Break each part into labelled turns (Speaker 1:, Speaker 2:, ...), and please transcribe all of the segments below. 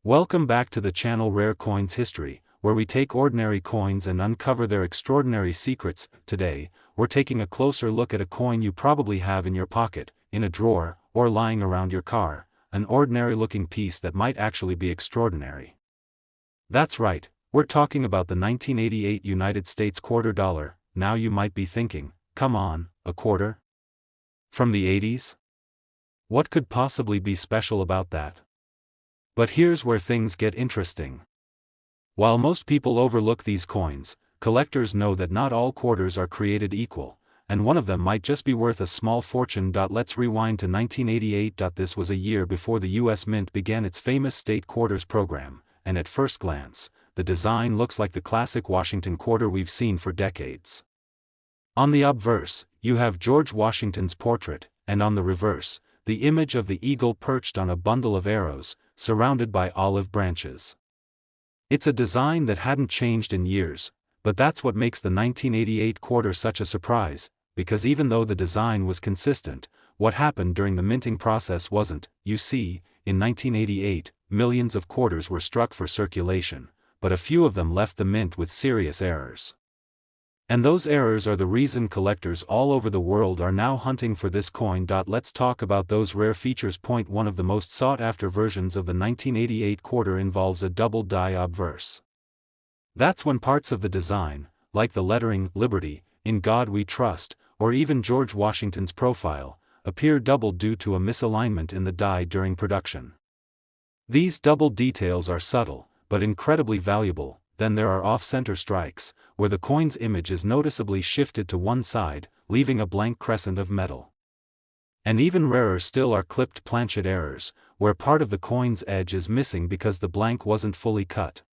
Speaker 1: Welcome back to the channel Rare Coins History, where we take ordinary coins and uncover their extraordinary secrets. Today, we're taking a closer look at a coin you probably have in your pocket, in a drawer, or lying around your car, an ordinary-looking piece that might actually be extraordinary. That's right, we're talking about the 1988 United States quarter dollar. Now you might be thinking, come on, a quarter? From the 80s? What could possibly be special about that? But here's where things get interesting. While most people overlook these coins, collectors know that not all quarters are created equal, and one of them might just be worth a small fortune. Let's rewind to 1988. This was a year before the US Mint began its famous state quarters program, and at first glance, the design looks like the classic Washington quarter we've seen for decades. On the obverse, you have George Washington's portrait, and on the reverse, the image of the eagle perched on a bundle of arrows, surrounded by olive branches. It's a design that hadn't changed in years, but that's what makes the 1988 quarter such a surprise, because even though the design was consistent, what happened during the minting process wasn't. You see, in 1988, millions of quarters were struck for circulation, but a few of them left the mint with serious errors. And those errors are the reason collectors all over the world are now hunting for this coin. Let's talk about those rare features. Point 1: of the most sought-after versions of the 1988 quarter involves a double die obverse. That's when parts of the design, like the lettering "Liberty," "In God We Trust," or even George Washington's profile, appear doubled due to a misalignment in the die during production. These double details are subtle, but incredibly valuable. Then there are off-center strikes, where the coin's image is noticeably shifted to one side, leaving a blank crescent of metal. And even rarer still are clipped planchet errors, where part of the coin's edge is missing because the blank wasn't fully cut.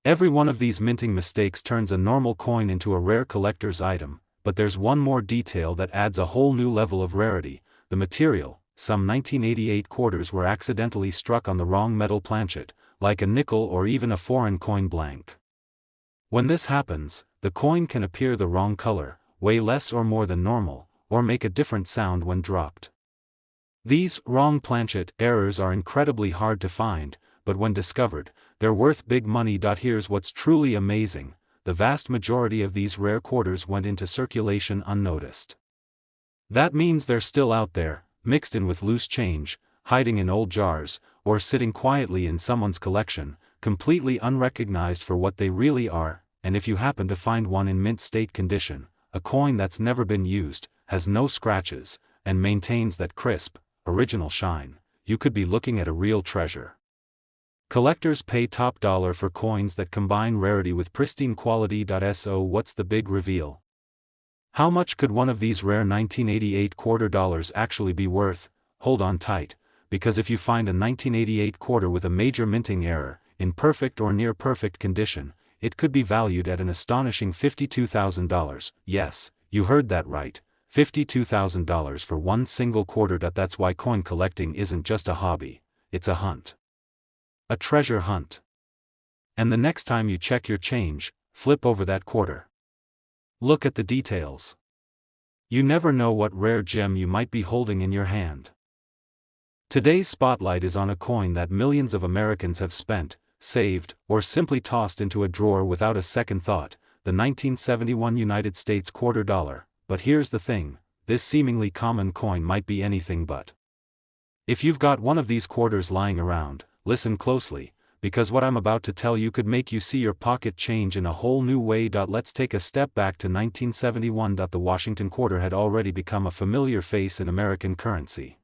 Speaker 1: Every one of these minting mistakes turns a normal coin into a rare collector's item, but there's one more detail that adds a whole new level of rarity: the material. Some 1988 quarters were accidentally struck on the wrong metal planchet, like a nickel or even a foreign coin blank. When this happens, the coin can appear the wrong color, weigh less or more than normal, or make a different sound when dropped. These wrong planchet errors are incredibly hard to find, but when discovered, they're worth big money. Here's what's truly amazing: the vast majority of these rare quarters went into circulation unnoticed. That means they're still out there, mixed in with loose change, hiding in old jars, or sitting quietly in someone's collection, completely unrecognized for what they really are. And if you happen to find one in mint state condition, a coin that's never been used, has no scratches, and maintains that crisp, original shine, you could be looking at a real treasure. Collectors pay top dollar for coins that combine rarity with pristine quality. So what's the big reveal? How much could one of these rare 1988 quarter dollars actually be worth? Hold on tight, because if you find a 1988 quarter with a major minting error, in perfect or near perfect condition, it could be valued at an astonishing $52,000. Yes, you heard that right, $52,000 for one single quarter. That's why coin collecting isn't just a hobby, it's a hunt. A treasure hunt. And the next time you check your change, flip over that quarter. Look at the details. You never know what rare gem you might be holding in your hand. Today's spotlight is on a coin that millions of Americans have spent, saved, or simply tossed into a drawer without a second thought: the 1971 United States quarter dollar. But here's the thing: this seemingly common coin might be anything but. If you've got one of these quarters lying around, listen closely, because what I'm about to tell you could make you see your pocket change in a whole new way. Let's take a step back to 1971. The Washington quarter had already become a familiar face in American currency.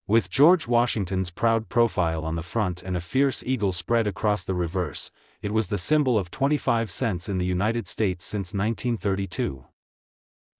Speaker 1: With George Washington's proud profile on the front and a fierce eagle spread across the reverse, it was the symbol of 25 cents in the United States since 1932.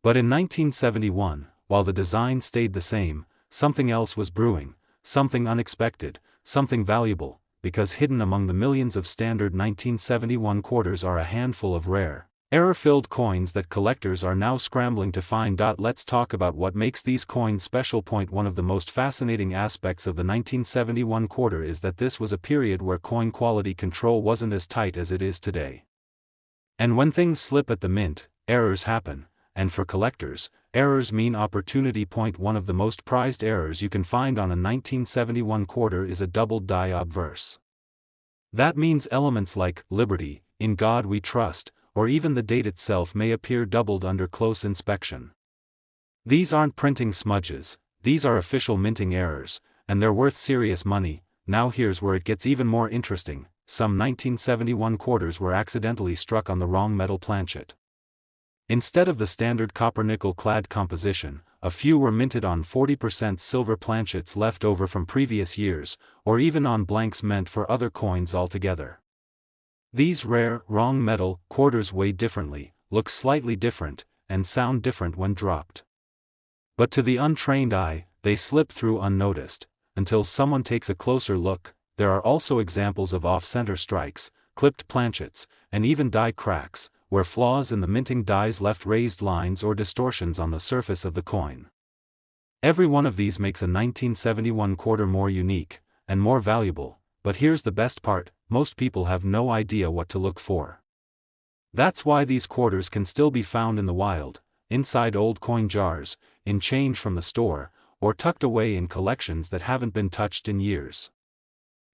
Speaker 1: But in 1971, while the design stayed the same, something else was brewing, something unexpected, something valuable, because hidden among the millions of standard 1971 quarters are a handful of rare, error-filled coins that collectors are now scrambling to find. Let's talk about what makes these coins special. Point 1: of the most fascinating aspects of the 1971 quarter is that this was a period where coin quality control wasn't as tight as it is today. And when things slip at the mint, errors happen, and for collectors, errors mean opportunity. Point 1: of the most prized errors you can find on a 1971 quarter is a double die obverse. That means elements like "Liberty," "In God We Trust," or even the date itself may appear doubled under close inspection. These aren't printing smudges, these are official minting errors, and they're worth serious money. Now here's where it gets even more interesting: some 1971 quarters were accidentally struck on the wrong metal planchet. Instead of the standard copper-nickel clad composition, a few were minted on 40% silver planchets left over from previous years, or even on blanks meant for other coins altogether. These rare, wrong metal quarters weigh differently, look slightly different, and sound different when dropped. But to the untrained eye, they slip through unnoticed, until someone takes a closer look. There are also examples of off-center strikes, clipped planchets, and even die cracks, where flaws in the minting dies left raised lines or distortions on the surface of the coin. Every one of these makes a 1971 quarter more unique, and more valuable, but here's the best part: most people have no idea what to look for. That's why these quarters can still be found in the wild, inside old coin jars, in change from the store, or tucked away in collections that haven't been touched in years.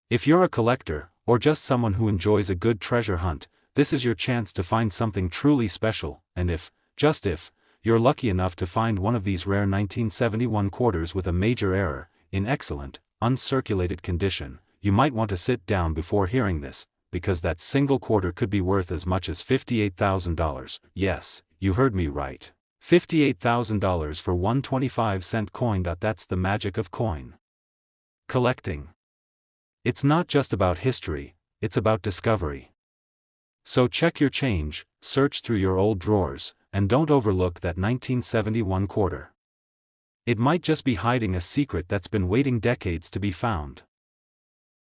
Speaker 1: If you're a collector, or just someone who enjoys a good treasure hunt, this is your chance to find something truly special. And if, just if, you're lucky enough to find one of these rare 1971 quarters with a major error, in excellent, uncirculated condition, you might want to sit down before hearing this, because that single quarter could be worth as much as $58,000. Yes, you heard me right. $58,000 for one 25-cent coin. That's the magic of coin collecting. It's not just about history, it's about discovery. So check your change, search through your old drawers, and don't overlook that 1971 quarter. It might just be hiding a secret that's been waiting decades to be found.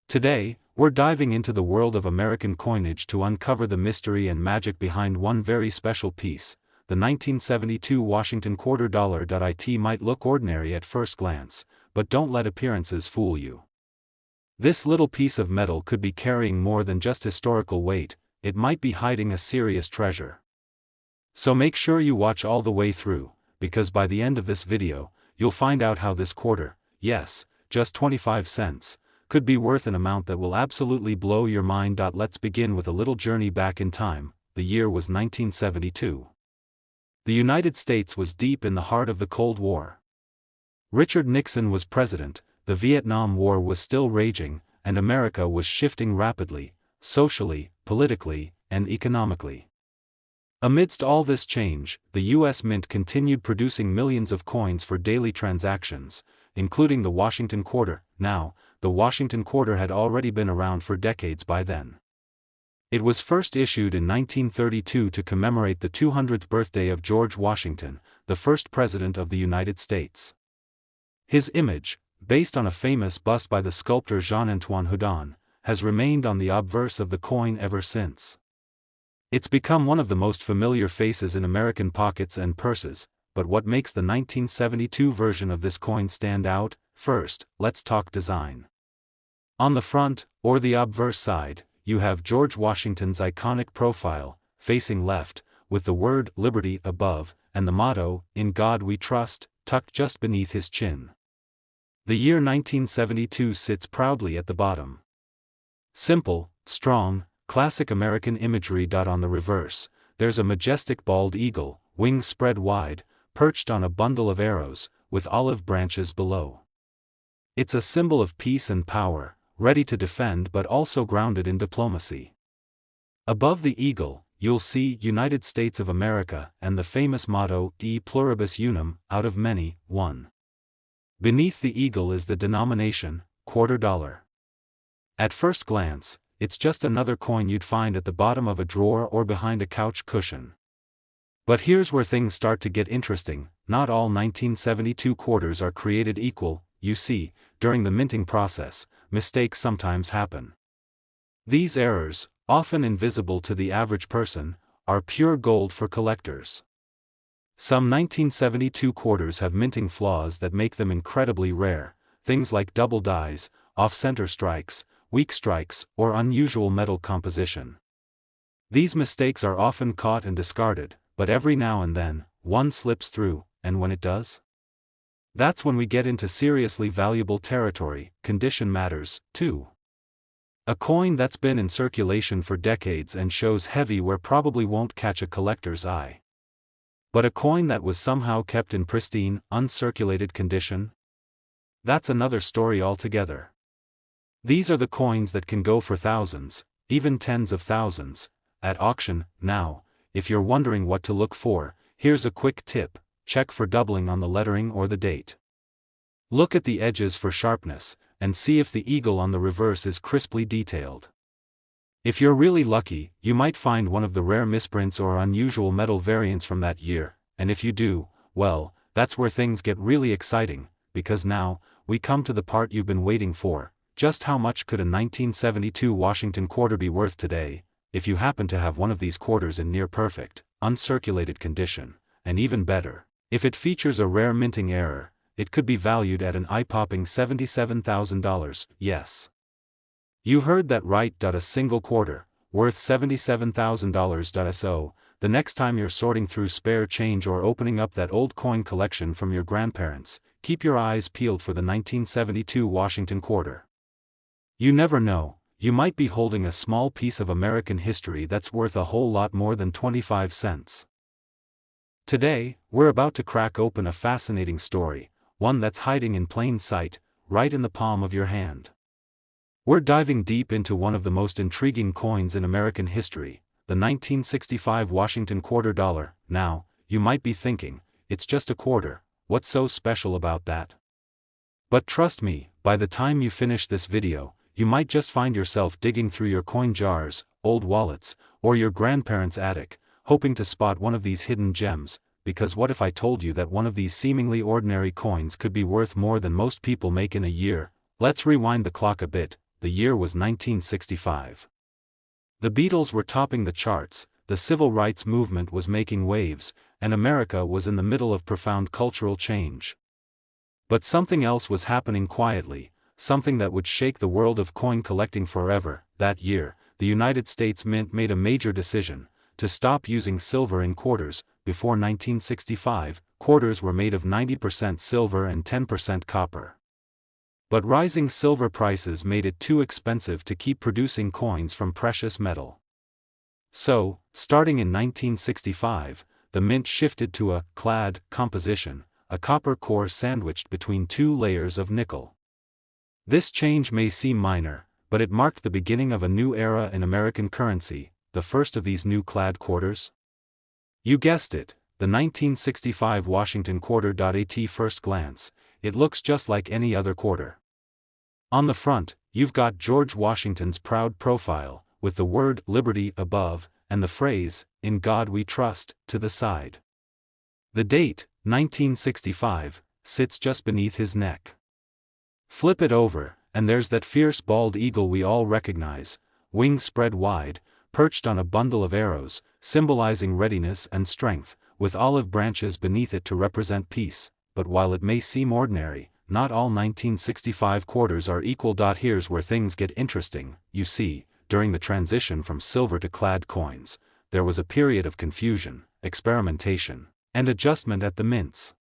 Speaker 1: Today, we're diving into the world of American coinage to uncover the mystery and magic behind one very special piece, the 1972 Washington quarter. It might look ordinary at first glance, but don't let appearances fool you. This little piece of metal could be carrying more than just historical weight. It might be hiding a serious treasure. So make sure you watch all the way through, because by the end of this video, you'll find out how this quarter, yes, just 25 cents, could be worth an amount that will absolutely blow your mind. Let's begin with a little journey back in time. The year was 1972. The United States was deep in the heart of the Cold War. Richard Nixon was president, the Vietnam War was still raging, and America was shifting rapidly, socially, politically, and economically. Amidst all this change, the U.S. Mint continued producing millions of coins for daily transactions, including the Washington quarter. Now, the Washington quarter had already been around for decades by then. It was first issued in 1932 to commemorate the 200th birthday of George Washington, the first president of the United States. His image, based on a famous bust by the sculptor Jean-Antoine Houdon, has remained on the obverse of the coin ever since. It's become one of the most familiar faces in American pockets and purses. But what makes the 1972 version of this coin stand out? First, let's talk design. On the front, or the obverse side, you have George Washington's iconic profile, facing left, with the word "Liberty" above, and the motto, "In God We Trust," tucked just beneath his chin. The year 1972 sits proudly at the bottom. Simple, strong, classic American imagery. On the reverse, there's a majestic bald eagle, wings spread wide, perched on a bundle of arrows, with olive branches below. It's a symbol of peace and power, ready to defend but also grounded in diplomacy. Above the eagle, you'll see "United States of America" and the famous motto "E pluribus unum," out of many, one. Beneath the eagle is the denomination, $quarter. At first glance, it's just another coin you'd find at the bottom of a drawer or behind a couch cushion. But here's where things start to get interesting. Not all 1972 quarters are created equal. You see, during the minting process, mistakes sometimes happen. These errors, often invisible to the average person, are pure gold for collectors. Some 1972 quarters have minting flaws that make them incredibly rare, things like double dies, off-center strikes, weak strikes, or unusual metal composition. These mistakes are often caught and discarded, but every now and then, one slips through, and when it does, that's when we get into seriously valuable territory. Condition matters, too. A coin that's been in circulation for decades and shows heavy where probably won't catch a collector's eye. But a coin that was somehow kept in pristine, uncirculated condition? That's another story altogether. These are the coins that can go for thousands, even tens of thousands, at auction. Now, if you're wondering what to look for, here's a quick tip: check for doubling on the lettering or the date. Look at the edges for sharpness, and see if the eagle on the reverse is crisply detailed. If you're really lucky, you might find one of the rare misprints or unusual metal variants from that year, and if you do, well, that's where things get really exciting, because now, we come to the part you've been waiting for. Just how much could a 1972 Washington quarter be worth today, if you happen to have one of these quarters in near-perfect, uncirculated condition, and even better, if it features a rare minting error, it could be valued at an eye-popping $77,000, yes. You heard that right. A single quarter, worth $77,000. So, the next time you're sorting through spare change or opening up that old coin collection from your grandparents, keep your eyes peeled for the 1972 Washington quarter. You never know, you might be holding a small piece of American history that's worth a whole lot more than 25 cents. Today, we're about to crack open a fascinating story, one that's hiding in plain sight, right in the palm of your hand. We're diving deep into one of the most intriguing coins in American history, the 1965 Washington quarter dollar. Now, you might be thinking, it's just a quarter, what's so special about that? But trust me, by the time you finish this video, you might just find yourself digging through your coin jars, old wallets, or your grandparents' attic, hoping to spot one of these hidden gems, because what if I told you that one of these seemingly ordinary coins could be worth more than most people make in a year? Let's rewind the clock a bit. The year was 1965. The Beatles were topping the charts, the civil rights movement was making waves, and America was in the middle of profound cultural change. But something else was happening quietly, something that would shake the world of coin collecting forever. That year, the United States Mint made a major decision: to stop using silver in quarters. Before 1965, quarters were made of 90% silver and 10% copper. But rising silver prices made it too expensive to keep producing coins from precious metal. So, starting in 1965, the mint shifted to a clad composition, a copper core sandwiched between two layers of nickel. This change may seem minor, but it marked the beginning of a new era in American currency, the first of these new clad quarters. You guessed it, the 1965 Washington quarter. At first glance, it looks just like any other quarter. On the front, you've got George Washington's proud profile, with the word "Liberty" above, and the phrase, "In God We Trust," to the side. The date, 1965, sits just beneath his neck. Flip it over, and there's that fierce bald eagle we all recognize, wings spread wide, perched on a bundle of arrows, symbolizing readiness and strength, with olive branches beneath it to represent peace. But while it may seem ordinary, not all 1965 quarters are equal. Here's where things get interesting. You see, during the transition from silver to clad coins, there was a period of confusion, experimentation, and adjustment at the mints.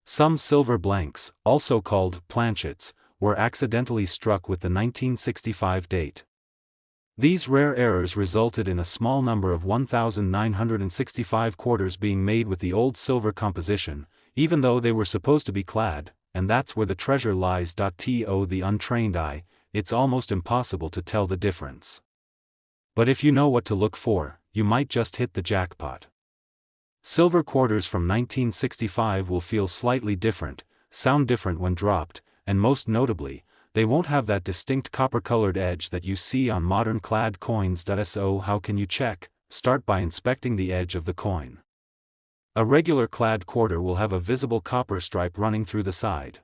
Speaker 1: Some silver blanks, also called planchets, were accidentally struck with the 1965 date. These rare errors resulted in a small number of 1,965 quarters being made with the old silver composition, even though they were supposed to be clad, and that's where the treasure lies. To the untrained eye, it's almost impossible to tell the difference. But if you know what to look for, you might just hit the jackpot. Silver quarters from 1965 will feel slightly different, sound different when dropped, and most notably, they won't have that distinct copper-colored edge that you see on modern clad coins. So how can you check? Start by inspecting the edge of the coin. A regular clad quarter will have a visible copper stripe running through the side.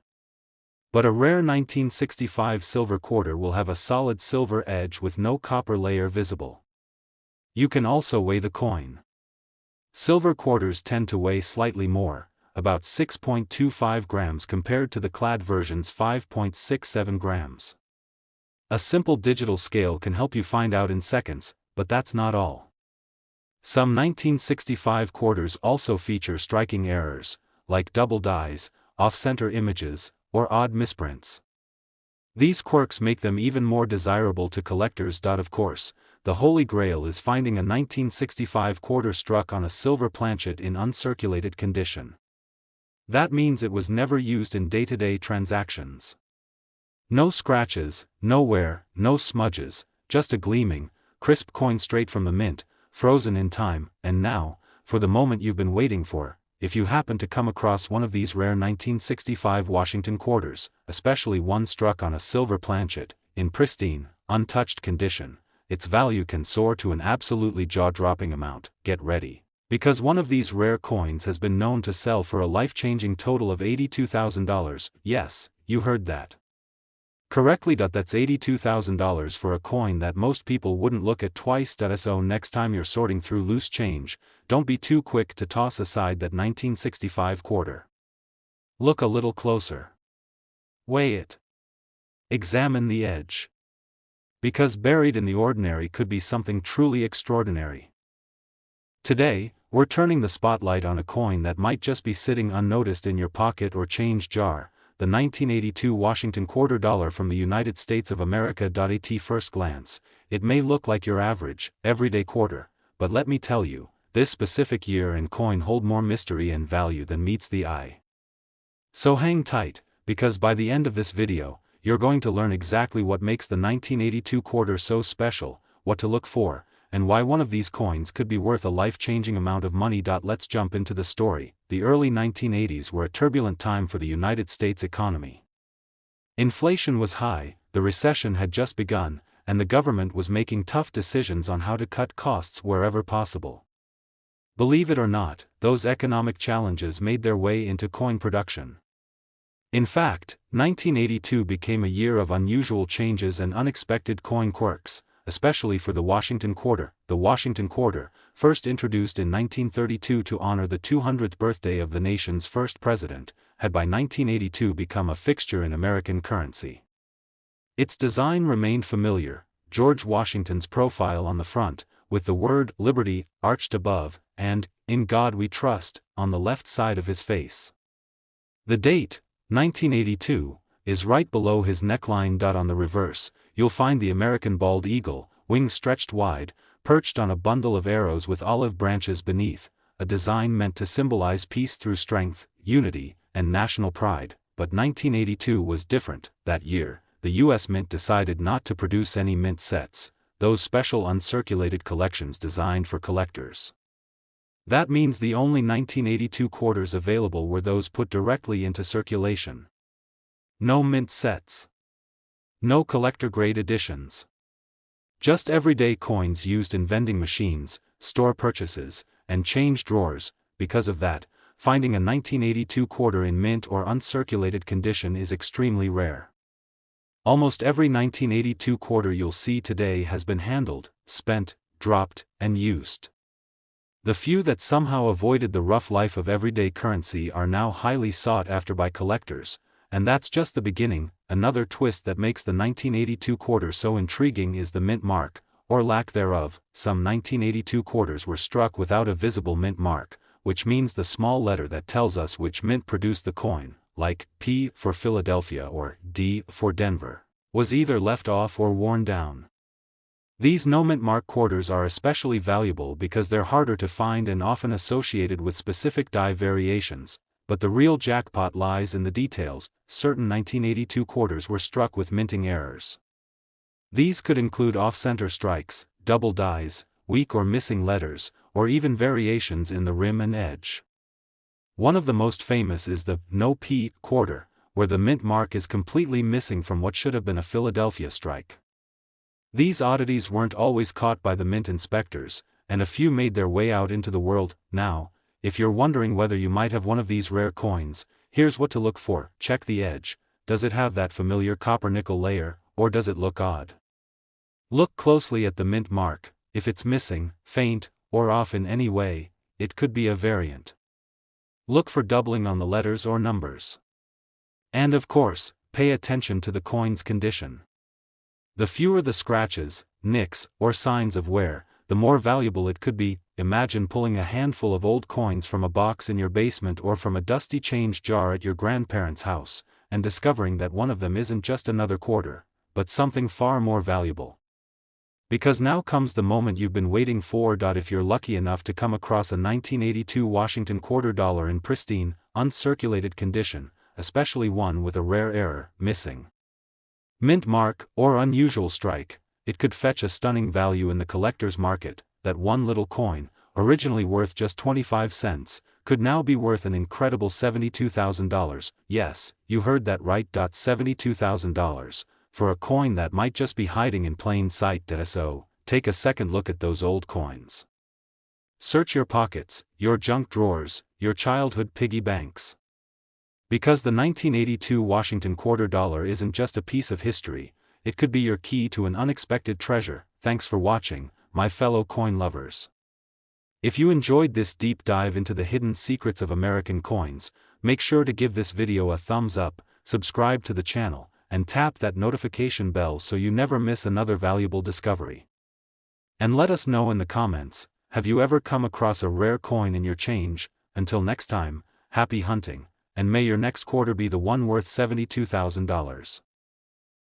Speaker 1: But a rare 1965 silver quarter will have a solid silver edge with no copper layer visible. You can also weigh the coin. Silver quarters tend to weigh slightly more, about 6.25 grams compared to the clad version's 5.67 grams. A simple digital scale can help you find out in seconds, but that's not all. Some 1965 quarters also feature striking errors, like double dies, off-center images, or odd misprints. These quirks make them even more desirable to collectors. Of course, the holy grail is finding a 1965 quarter struck on a silver planchet in uncirculated condition. That means it was never used in day-to-day transactions. No scratches, no wear, no smudges, just a gleaming, crisp coin straight from the mint, frozen in time. And now, for the moment you've been waiting for. If you happen to come across one of these rare 1965 Washington quarters, especially one struck on a silver planchet, in pristine, untouched condition, its value can soar to an absolutely jaw-dropping amount. Get ready. Because one of these rare coins has been known to sell for a life-changing total of $82,000. Yes, you heard that correctly. That's $82,000 for a coin that most people wouldn't look at twice. So next time you're sorting through loose change, don't be too quick to toss aside that 1965 quarter. Look a little closer. Weigh it. Examine the edge. Because buried in the ordinary could be something truly extraordinary. Today, we're turning the spotlight on a coin that might just be sitting unnoticed in your pocket or change jar, the 1982 Washington quarter dollar from the United States of America. At first glance, it may look like your average, everyday quarter, but let me tell you, this specific year and coin hold more mystery and value than meets the eye. So hang tight, because by the end of this video, you're going to learn exactly what makes the 1982 quarter so special, what to look for, and why one of these coins could be worth a life-changing amount of money. Let's jump into the story. The early 1980s were a turbulent time for the United States economy. Inflation was high, the recession had just begun, and the government was making tough decisions on how to cut costs wherever possible. Believe it or not, those economic challenges made their way into coin production. In fact, 1982 became a year of unusual changes and unexpected coin quirks, especially for the Washington quarter. The Washington quarter, first introduced in 1932 to honor the 200th birthday of the nation's first president, had by 1982 become a fixture in American currency. Its design remained familiar, George Washington's profile on the front, with the word "Liberty" arched above, and "In God We Trust" on the left side of his face. The date, 1982, is right below his neckline. On the reverse, you'll find the American bald eagle, wings stretched wide, perched on a bundle of arrows with olive branches beneath, a design meant to symbolize peace through strength, unity, and national pride. But 1982 was different. That year, the U.S. Mint decided not to produce any mint sets, those special uncirculated collections designed for collectors. That means the only 1982 quarters available were those put directly into circulation. No mint sets. No collector-grade editions. Just everyday coins used in vending machines, store purchases, and change drawers. Because of that, finding a 1982 quarter in mint or uncirculated condition is extremely rare. Almost every 1982 quarter you'll see today has been handled, spent, dropped, and used. The few that somehow avoided the rough life of everyday currency are now highly sought after by collectors, and that's just the beginning. Another twist that makes the 1982 quarter so intriguing is the mint mark, or lack thereof. Some 1982 quarters were struck without a visible mint mark, which means the small letter that tells us which mint produced the coin, like P for Philadelphia or D for Denver, was either left off or worn down. These no mint mark quarters are especially valuable because they're harder to find and often associated with specific die variations, but the real jackpot lies in the details. Certain 1982 quarters were struck with minting errors. These could include off-center strikes, double dies, weak or missing letters, or even variations in the rim and edge. One of the most famous is the No P quarter, where the mint mark is completely missing from what should have been a Philadelphia strike. These oddities weren't always caught by the mint inspectors, and a few made their way out into the world. Now, if you're wondering whether you might have one of these rare coins, here's what to look for. Check the edge. Does it have that familiar copper-nickel layer, or does it look odd? Look closely at the mint mark. If it's missing, faint, or off in any way, it could be a variant. Look for doubling on the letters or numbers. And of course, pay attention to the coin's condition. The fewer the scratches, nicks, or signs of wear, the more valuable it could be. Imagine pulling a handful of old coins from a box in your basement or from a dusty change jar at your grandparents' house, and discovering that one of them isn't just another quarter, but something far more valuable. Because now comes the moment you've been waiting for. If you're lucky enough to come across a 1982 Washington quarter dollar in pristine, uncirculated condition, especially one with a rare error, missing mint mark, or unusual strike, it could fetch a stunning value in the collector's market. That one little coin, originally worth just 25 cents, could now be worth an incredible $72,000. Yes, you heard that right. $72,000, for a coin that might just be hiding in plain sight. So, take a second look at those old coins. Search your pockets, your junk drawers, your childhood piggy banks. Because the 1982 Washington quarter dollar isn't just a piece of history, it could be your key to an unexpected treasure. Thanks for watching, my fellow coin lovers. If you enjoyed this deep dive into the hidden secrets of American coins, make sure to give this video a thumbs up, subscribe to the channel, and tap that notification bell so you never miss another valuable discovery. And let us know in the comments, have you ever come across a rare coin in your change? Until next time, happy hunting, and may your next quarter be the one worth $72,000.